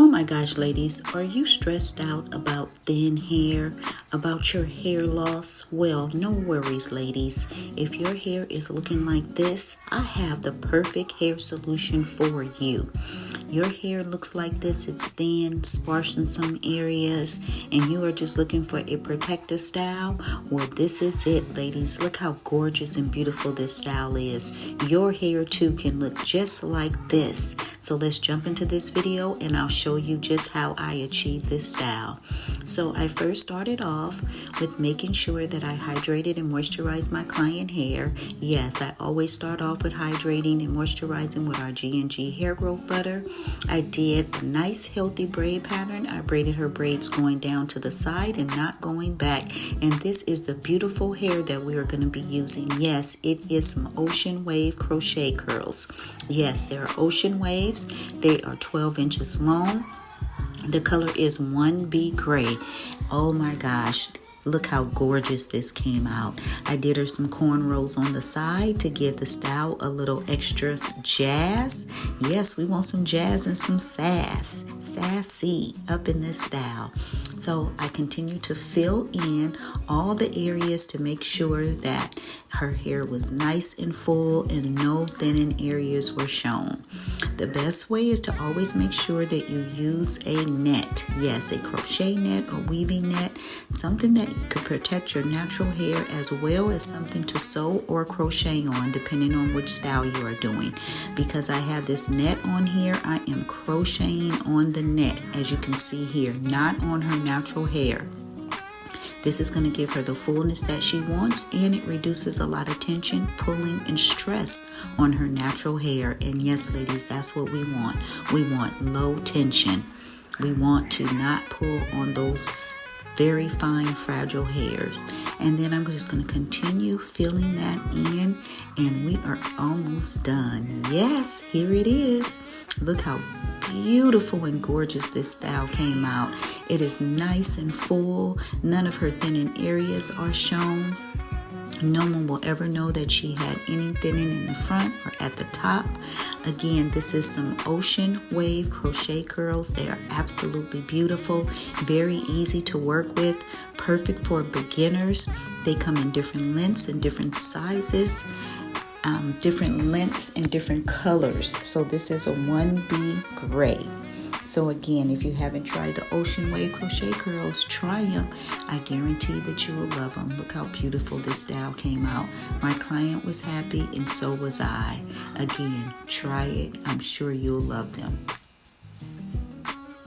Oh my gosh, ladies, are you stressed out about thin hair, about your hair loss? Well, no worries, ladies. If your hair is looking like this, I have the perfect hair solution for you. Your hair looks like this, it's thin, sparse in some areas, and you are just looking for a protective style? Well, this is it, ladies. Look how gorgeous and beautiful this style is. Your hair too can look just like this. So let's jump into this video and I'll show you just how I achieve this style. So I first started off with making sure that I hydrated and moisturized my client hair. Yes, I always start off with hydrating and moisturizing with our G&G hair growth butter. I did a nice healthy braid pattern. I braided her braids going down to the side and not going back. And this is the beautiful hair that we are going to be using. Yes, it is some ocean wave crochet curls. Yes, they are ocean waves. They are 12 inches long. The color is 1B gray. Oh my gosh. Look how gorgeous this came out. I did her some cornrows on the side to give the style a little extra jazz. Yes, we want some jazz and some sass. Sassy up in this style. So I continue to fill in all the areas to make sure that her hair was nice and full and no thinning areas were shown. The best way is to always make sure that you use a net. Yes, a crochet net or weaving net. Something that could protect your natural hair as well as something to sew or crochet on depending on which style you are doing. Because I have this net on here, I am crocheting on the net as you can see here, not on her natural hair. This is going to give her the fullness that she wants, and it reduces a lot of tension, pulling, and stress on her natural hair. And yes, ladies, that's what we want. We want low tension. We want to not pull on those very fine, fragile hairs. And then I'm just going to continue filling that in, and we are almost done. Yes, here it is. Look how beautiful and gorgeous this style came out. It is nice and full. None of her thinning areas are shown. No one will ever know that she had any thinning in the front or at the top. Again, this is some ocean wave crochet curls. They are absolutely beautiful, very easy to work with, perfect for beginners. They come in different lengths and different sizes, different lengths and different colors. So this is a 1B gray. So again, if you haven't tried the ocean wave crochet curls, try them. I guarantee that you will love them. Look how beautiful this style came out. My client was happy and so was I. Again, try it. I'm sure you'll love them.